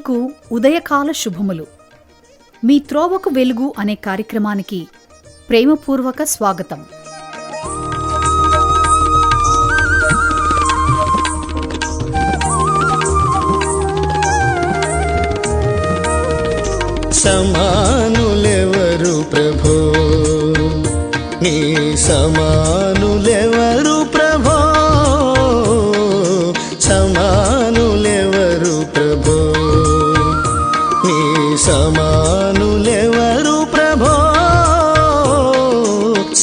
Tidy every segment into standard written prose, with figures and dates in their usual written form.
మీకు ఉదయకాల శుభములు. మీ త్రోవకు వెలుగు అనే కార్యక్రమానికి ప్రేమపూర్వక స్వాగతం. సమానులెవరు ప్రభో, నీ సమానులెవరు ప్రభో, సమానులెవరు ప్రభో, నీ సమానులెవరు ప్రభో,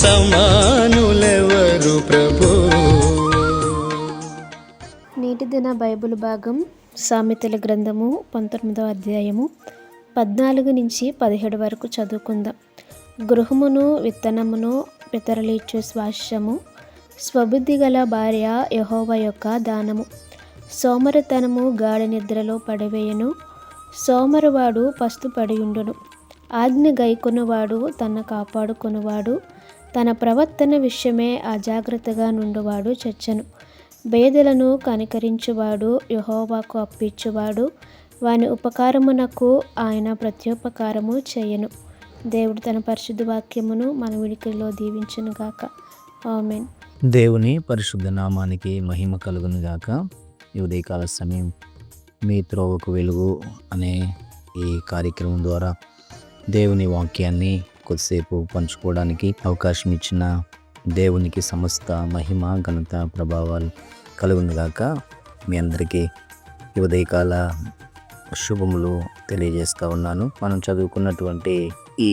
సమానులెవరు ప్రభో. నేటి దిన బైబిల్ భాగం సామెతల గ్రంథము 19వ అధ్యాయము 14 నుంచి 17 వరకు చదువుకుందాం. గృహమును విత్తనమును పితరులిచ్చు స్వాస్యము, స్వబుద్ధి గల భార్య యెహోవా యొక్క దానము. సోమరితనము గాఢ నిద్రలో పడివేయను, సోమరివాడు పస్తుపడియుండును. ఆజ్ఞ గైకొనువాడు తన కాపాడుకొనువాడు, తన ప్రవర్తన విషయమే అజాగ్రత్తగా నుండువాడు చచ్చను. బేదలను కనికరించువాడు యెహోవాకు అప్పిచ్చువాడు, వాని ఉపకారమునకు ఆయన ప్రత్యుపకారము చేయను. దేవుడు తన పరిశుద్ధ వాక్యమును మన వినికిడిలో దీవించునుగాక. ఆమేన్. దేవుని పరిశుద్ధ నామానికి మహిమ కలుగునుగాక. ఈ ఉదయకాల సమయం మీ త్రోవకు వెలుగు అనే ఈ కార్యక్రమం ద్వారా దేవుని వాక్యాన్ని కొద్దిసేపు పంచుకోవడానికి అవకాశం ఇచ్చిన దేవునికి సమస్త మహిమ ఘనత ప్రభావాలు కలుగునుగాక. మీ అందరికీ ఈ ఉదయకాల శుభములు తెలియజేస్తూ ఉన్నాను. మనం చదువుకున్నటువంటి ఈ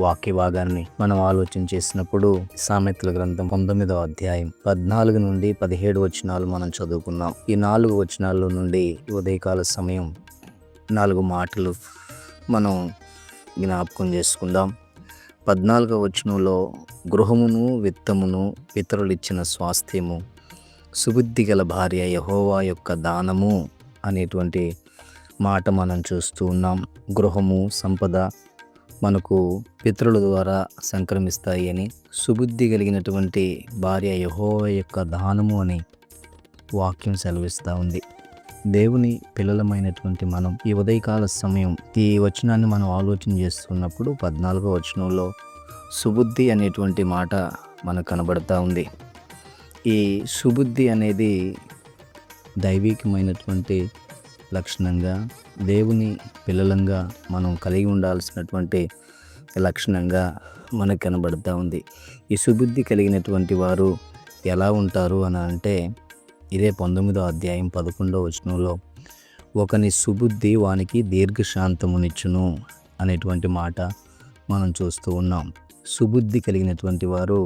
వాక్య భాగాన్ని మనం ఆలోచన చేసినప్పుడు సామెతల గ్రంథం 19వ అధ్యాయం 14 నుండి 17 వచనాలు మనం చదువుకున్నాం. ఈ 4 వచనాల నుండి ఉదయకాల సమయం 4 మాటలు మనం జ్ఞాపకం చేసుకుందాం. 14వ వచనంలో గృహమును విత్తమును పితరులిచ్చిన స్వాస్థ్యము, సుబుద్ధి గల భార్య యెహోవా యొక్క దానము అనేటువంటి మాట మనం చూస్తూ ఉన్నాం. గృహము సంపద మనకు పితరుల ద్వారా సంక్రమిస్తాయి అని, సుబుద్ధి కలిగినటువంటి భార్య యెహోవా యొక్క దానము అని వాక్యం సెలవిస్తూ ఉంది. దేవుని పిల్లలమైనటువంటి మనం ఈ ఉదయకాల సమయం ఈ వచనాన్ని మనం ఆలోచన చేస్తున్నప్పుడు 14వ వచనంలో సుబుద్ధి అనేటువంటి మాట మనకు కనబడతా ఉంది. ఈ సుబుద్ధి అనేది దైవికమైనటువంటి లక్షణంగా, దేవుని పిల్లలంగా మనం కలిగి ఉండాల్సినటువంటి లక్షణంగా మనకు కనబడుతూ ఉంది. ఈ సుబుద్ధి కలిగినటువంటి వారు ఎలా ఉంటారు అని అంటే, ఇదే 19వ అధ్యాయం 11వ వచనంలో ఒకని సుబుద్ధి వానికి దీర్ఘశాంతమునిచ్చును అనేటువంటి మాట మనం చూస్తూ ఉన్నాం. సుబుద్ధి కలిగినటువంటి వారు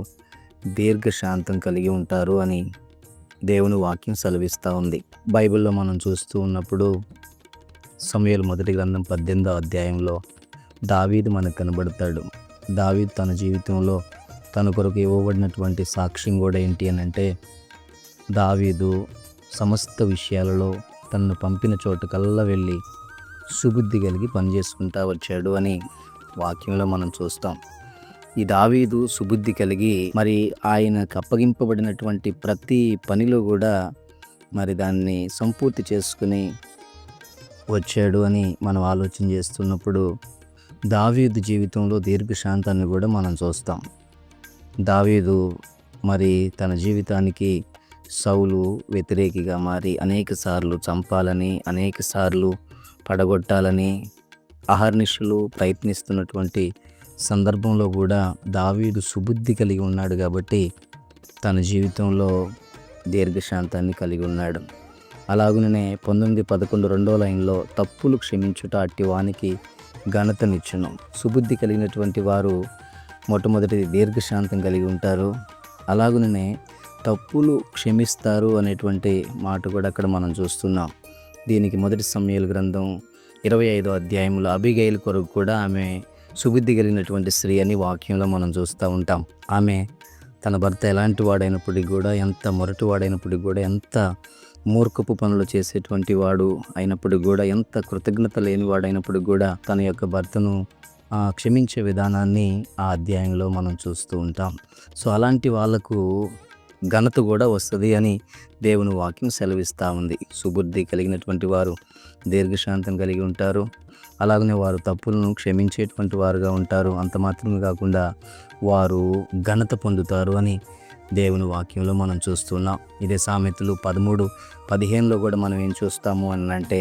దీర్ఘశాంతం కలిగి ఉంటారు అని దేవుని వాక్యం సెలవిస్తూ ఉంది. బైబిల్లో మనం చూస్తూ ఉన్నప్పుడు సమూయేలు మొదటి గ్రంథం 18వ అధ్యాయంలో దావీదు మనకు కనబడతాడు. దావీదు తన జీవితంలో తన కొరకు ఇవ్వబడినటువంటి సాక్ష్యం కూడా ఏంటి అని అంటే, దావీదు సమస్త విషయాలలో తనను పంపిన చోటుకల్లా వెళ్ళి సుబుద్ధి కలిగి పనిచేసుకుంటా వచ్చాడు అని వాక్యంలో మనం చూస్తాం. ఈ దావీదు సుబుద్ధి కలిగి మరి ఆయనకు అప్పగింపబడినటువంటి ప్రతి పనిలో కూడా మరి దాన్ని సంపూర్తి చేసుకుని వచ్చాడు అని మనం ఆలోచన చేస్తున్నప్పుడు దావీదు జీవితంలో దీర్ఘశాంతాన్ని కూడా మనం చూస్తాం. దావీదు మరి తన జీవితానికి సౌలు వ్యతిరేకిగా మారి అనేకసార్లు చంపాలని, అనేకసార్లు పడగొట్టాలని అహర్నిశలు ప్రయత్నిస్తున్నటువంటి సందర్భంలో కూడా దావీదు సుబుద్ధి కలిగి ఉన్నాడు కాబట్టి తన జీవితంలో దీర్ఘశాంతాన్ని కలిగి ఉన్నాడు. అలాగునే 19-11 రెండో లైన్లో తప్పులు క్షమించుట అట్టి వానికి ఘనతనిచ్చును. సుబుద్ధి కలిగినటువంటి వారు మొట్టమొదటిది దీర్ఘశాంతం కలిగి ఉంటారు. అలాగునే తప్పులు క్షమిస్తారు అనేటువంటి మాట కూడా అక్కడ మనం చూస్తున్నాం. దీనికి మొదటి సమూయేలు గ్రంథం 25వ అధ్యాయంలో అబీగయీలు కొరకు కూడా ఆమె సుబుద్ధి కలిగినటువంటి స్త్రీ అని వాక్యంలో మనం చూస్తూ ఉంటాం. ఆమె తన భర్త ఎలాంటి వాడైనప్పటికీ కూడా, ఎంత మొరటి వాడైనప్పటికీ కూడా, ఎంత మూర్ఖపు పనులు చేసేటువంటి వాడు అయినప్పటికీ కూడా, ఎంత కృతజ్ఞత లేని వాడైనప్పటికీ కూడా తన యొక్క భర్తను క్షమించే విధానాన్ని ఆ అధ్యాయంలో మనం చూస్తూ ఉంటాం. సో అలాంటి వాళ్ళకు ఘనత కూడా వస్తుంది అని దేవుని వాక్యం సెలవిస్తూ ఉంది. సుబుద్ధి కలిగినటువంటి వారు దీర్ఘశాంతం కలిగి ఉంటారు. అలాగనే వారు తప్పులను క్షమించేటువంటి వారుగా ఉంటారు. అంత మాత్రమే కాకుండా వారు ఘనత పొందుతారు అని దేవుని వాక్యంలో మనం చూస్తున్నాం. ఇదే సామెతలు 13:15 కూడా మనం ఏం చూస్తాము అని అంటే,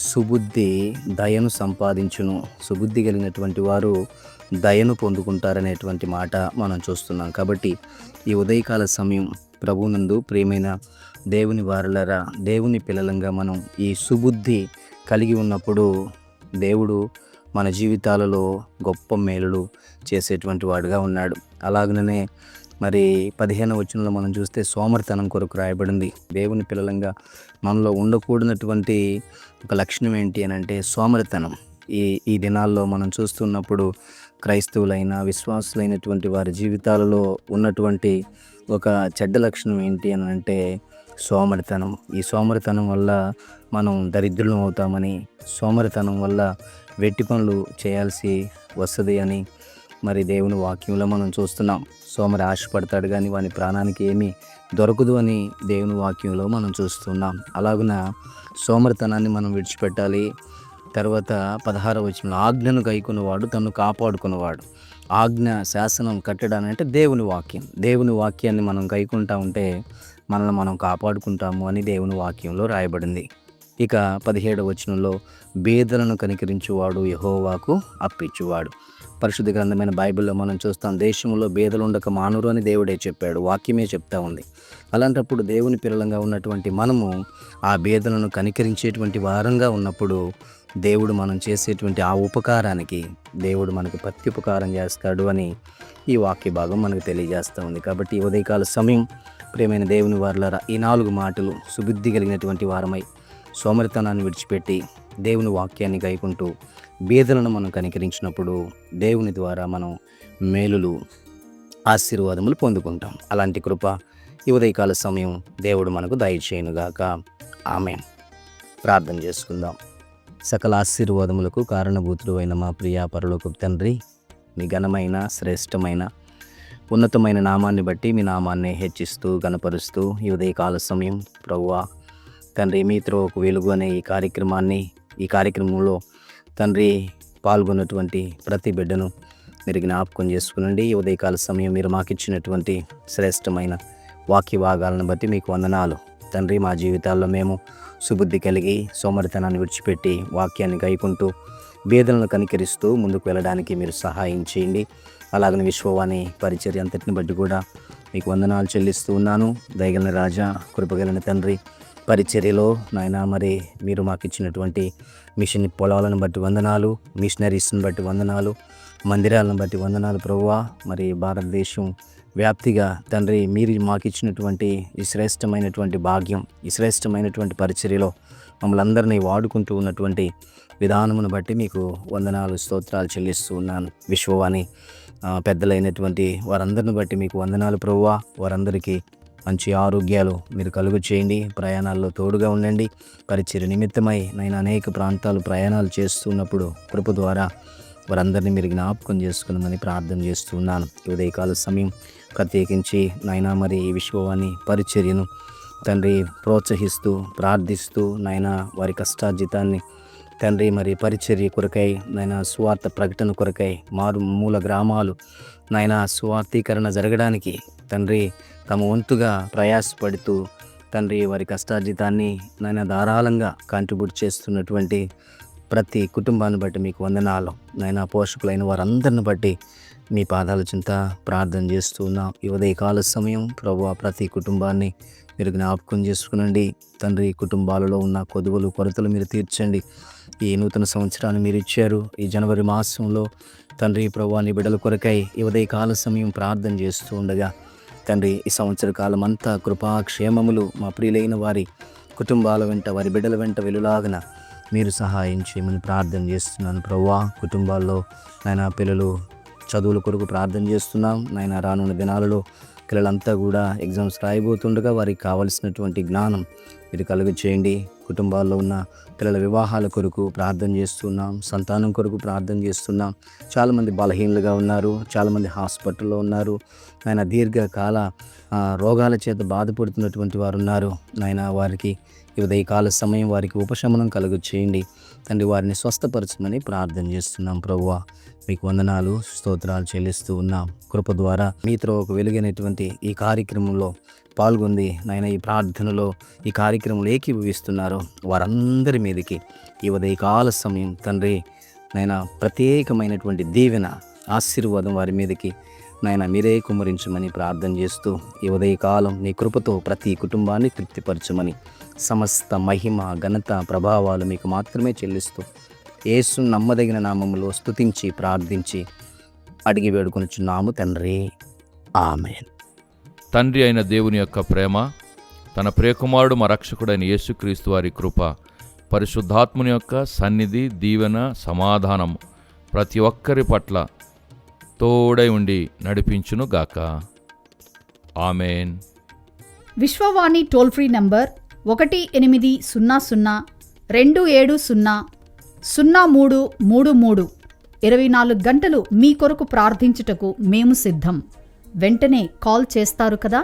సుబుద్ధి దయను సంపాదించును, సుబుద్ధి కలిగినటువంటి వారు దయను పొందుకుంటారనేటువంటి మాట మనం చూస్తున్నాం. కాబట్టి ఈ ఉదయకాల సమయం ప్రభువునందు ప్రియమైన దేవుని వారలారా, దేవుని పిల్లలంగా మనం ఈ సుబుద్ధి కలిగి ఉన్నప్పుడు దేవుడు మన జీవితాలలో గొప్ప మేలులు చేసేటువంటి వాడుగా ఉన్నాడు. అలాగనే మరి 15వ వచనంలో మనం చూస్తే సోమరితనం కొరకు రాయబడింది. దేవుని పిల్లలంగా మనలో ఉండకూడనటువంటి ఒక లక్షణం ఏంటి అని అంటే సోమరితనం. ఈ దినాల్లో మనం చూస్తున్నప్పుడు క్రైస్తవులైన విశ్వాసులైనటువంటి వారి జీవితాలలో ఉన్నటువంటి ఒక చెడ్డ లక్షణం ఏంటి అని అంటే సోమరితనం. ఈ సోమరితనం వల్ల మనం దరిద్రులం అవుతామని, సోమరితనం వల్ల వెట్టి పనులు చేయాల్సి వస్తుంది అని మరి దేవుని వాక్యంలో మనం చూస్తున్నాం. సోమరి ఆశపడతాడు కానీ వాని ప్రాణానికి ఏమీ దొరకదు అని దేవుని వాక్యంలో మనం చూస్తున్నాం. అలాగున సోమరితనాన్ని మనం విడిచిపెట్టాలి. తర్వాత 16వ వచనంలో ఆజ్ఞను గైకొన్నవాడు తను కాపాడుకున్నవాడు. ఆజ్ఞ శాసనం కట్టడాన్ని అంటే దేవుని వాక్యం. దేవుని వాక్యాన్ని మనం గైకుంటా ఉంటే మనల్ని మనం కాపాడుకుంటాము అని దేవుని వాక్యంలో రాయబడింది. ఇక 17వ వచనంలో బేదలను కనికరించువాడు యెహోవాకు అప్పిచ్చువాడు. పరిశుద్ధ గ్రంథమైన బైబిల్లో మనం చూస్తాం, దేశంలో బేదలు ఉండక మానురు అని దేవుడే చెప్పాడు, వాక్యమే చెప్తా ఉంది. అలాంటప్పుడు దేవుని పిల్లలంగా ఉన్నటువంటి మనము ఆ బేదలను కనికరించేటువంటి వారంగా ఉన్నప్పుడు దేవుడు మనం చేసేటువంటి ఆ ఉపకారానికి దేవుడు మనకు ప్రత్యుపకారం చేస్తాడు అని ఈ వాక్య భాగం మనకు తెలియజేస్తూ ఉంది. కాబట్టి ఈ ఉదయకాల సమయం ప్రియమైన దేవుని వారలారా, ఈ 4 మాటలు సుబుద్ధి కలిగినటువంటి వారమై సోమరితనాన్ని విడిచిపెట్టి దేవుని వాక్యాన్ని గైకుంటూ బేదలను మనం కనికరించినప్పుడు దేవుని ద్వారా మనం మేలులు ఆశీర్వాదములు పొందుకుంటాం. అలాంటి కృప ఈ ఉదయకాల సమయం దేవుడు మనకు దయచేయునుగాక. ఆమేన్. ప్రార్థన చేసుకుందాం. సకల ఆశీర్వాదములకు కారణభూతుడు అయిన మా ప్రియ పరలోకపు తండ్రి, మీ ఘనమైన శ్రేష్టమైన ఉన్నతమైన నామాన్ని బట్టి మీ నామాన్ని హెచ్చిస్తూ గణపరుస్తూ ఈ ఉదయకాల సమయం ప్రభువా తండ్రి, మీతో ఒక వెలుగు అనే ఈ కార్యక్రమంలో తండ్రి పాల్గొన్నటువంటి ప్రతి బిడ్డను మీరు జ్ఞాపకం చేసుకునండి. ఈ ఉదయకాల సమయం మీరు మాకు ఇచ్చినటువంటి శ్రేష్టమైన వాక్య భాగాలను బట్టి మీకు వందనాలు తండ్రి. మా జీవితాల్లో మేము సుబుద్ధి కలిగి సోమరితనాన్ని విడిచిపెట్టి వాక్యాన్ని గైకుంటూ బేదలను కనికరిస్తూ ముందుకు వెళ్ళడానికి మీరు సహాయం చేయండి. అలాగనే విశ్వవాణి పరిచర్య అంతటిని బట్టి కూడా మీకు వందనాలు చెల్లిస్తూ ఉన్నాను. దయగలిగిన రాజా, కృపగలిగిన తండ్రి, పరిచర్యలో నాయన మరి మీరు మాకు ఇచ్చినటువంటి మిషన్ పొలాలను బట్టి వందనాలు, మిషనరీస్ని బట్టి వందనాలు, మందిరాలను బట్టి వందనాలు ప్రభువా. మరి భారతదేశం వ్యాప్తిగా తండ్రి మీరు మాకు ఇచ్చినటువంటి ఈ శ్రేష్టమైనటువంటి భాగ్యం, ఈ శ్రేష్టమైనటువంటి పరిచర్యలో మమ్మల్ని అందరినీ వాడుకుంటూ ఉన్నటువంటి విధానమును బట్టి మీకు వందనాలు, స్తోత్రాలు చెల్లిస్తూ ఉన్నాను. విశ్వవాణి పెద్దలైనటువంటి వారందరిని బట్టి మీకు వందనాలు ప్రభువా. వారందరికీ మంచి ఆరోగ్యాలు మీరు కలుగు చేయండి. ప్రయాణాల్లో తోడుగా ఉండండి. పరిచర్య నిమిత్తమై నేను అనేక ప్రాంతాలు ప్రయాణాలు చేస్తున్నప్పుడు కృప ద్వారా వారందరినీ మీరు జ్ఞాపకం చేసుకున్నామని ప్రార్థన చేస్తున్నాను. ఉదయకాల సమయం ప్రత్యేకించి నాయనా మరి ఈ విశ్వవాణి పరిచర్యను తండ్రి ప్రోత్సహిస్తూ ప్రార్థిస్తూ నాయనా వారి కష్టార్జితాన్ని తండ్రి మరి పరిచర్య కొరకై నాయనా స్వార్థ ప్రకటన కొరకై మారుమూల గ్రామాలు నాయనా స్వార్థీకరణ జరగడానికి తండ్రి తమ వంతుగా ప్రయాసపడుతూ తండ్రి వారి కష్టార్జితాన్ని నాయన ధారాళంగా కాంట్రిబ్యూట్ చేస్తున్నటువంటి ప్రతి కుటుంబాన్ని బట్టి మీకు వందనాలు నాయన. పోషకులైన వారందరిని బట్టి మీ పాదాల చింత ప్రార్థన చేస్తూ ఉన్నాం. ఈ ఉదయకాల సమయం ప్రభువా ప్రతి కుటుంబాన్ని మీరు జ్ఞాపకం చేసుకునండి తండ్రి. కుటుంబాలలో ఉన్న కొదువులు కొరతలు మీరు తీర్చండి. ఈ నూతన సంవత్సరాన్ని మీరు ఇచ్చారు. ఈ జనవరి మాసంలో తండ్రి ప్రభువా నీ బిడ్డల కొరకై ఈ ఉదయకాల సమయం ప్రార్థన చేస్తూ ఉండగా తండ్రి ఈ సంవత్సర కాలం అంతా కృపాక్షేమములు మా ప్రియులైన వారి కుటుంబాల వెంట వారి బిడ్డల వెంట వెలులాగన మీరు సహాయం చేయమని ప్రార్థన చేస్తున్నాను ప్రభువా. కుటుంబాల్లో నాయన పిల్లలు చదువుల కొరకు ప్రార్థన చేస్తున్నాం నాయన. రానున్న దినాలలో పిల్లలంతా కూడా ఎగ్జామ్స్ రాయబోతుండగా వారికి కావలసినటువంటి జ్ఞానం మీరు కలుగ చేయండి. కుటుంబాల్లో ఉన్న పిల్లల వివాహాల కొరకు ప్రార్థన చేస్తున్నాం, సంతానం కొరకు ప్రార్థన చేస్తున్నాం. చాలామంది బలహీనులుగా ఉన్నారు, చాలామంది హాస్పిటల్లో ఉన్నారు. ఆయన దీర్ఘకాల రోగాల చేత బాధపడుతున్నటువంటి వారు ఉన్నారు. నాయన వారికి ఈ ఉదయకాల సమయం వారికి ఉపశమనం కలుగు చేయండి తండ్రి. వారిని స్వస్థపరచమని ప్రార్థన చేస్తున్నాం. ప్రభువా మీకు వందనాలు, స్తోత్రాలు చెల్లిస్తూ ఉన్నాం. కృప ద్వారా మీతో ఒక వెలుగైనటువంటి ఈ కార్యక్రమంలో పాల్గొంది నాయన, ఈ ప్రార్థనలో ఈ కార్యక్రమంలో ఏకీభవిస్తున్నారు వారందరి మీదకి ఈ ఉదయకాల సమయం తండ్రి నాయన ప్రత్యేకమైనటువంటి దీవెన, ఆశీర్వాదం వారి మీదకి నాయన మీరే కుమ్మరించమని ప్రార్థన చేస్తూ ఈ ఉదయకాలం నీ కృపతో ప్రతి కుటుంబాన్ని తృప్తిపరచమని, సమస్త మహిమ ఘనత ప్రభావాలు మీకు మాత్రమే చెల్లిస్తూ యేసు నమ్మదగిన నామములో స్తుతించి ప్రార్థించి అడిగి వేడుకొనుచున్నాము తండ్రి, ఆమేన్. తండ్రి అయిన దేవుని యొక్క ప్రేమ, తన ప్రియకుమారుడు మా రక్షకుడైన యేసుక్రీస్తు వారి కృప, పరిశుద్ధాత్ముని యొక్క సన్నిధి, దీవెన, సమాధానం ప్రతి ఒక్కరి పట్ల తోడై ఉండి నడిపించును గాక. ఆమేన్. విశ్వవాణి టోల్ ఫ్రీ నంబర్ 1800-270-0333 24 గంటలు మీ కొరకు ప్రార్థించుటకు మేము సిద్ధం. వెంటనే కాల్ చేస్తారు కదా.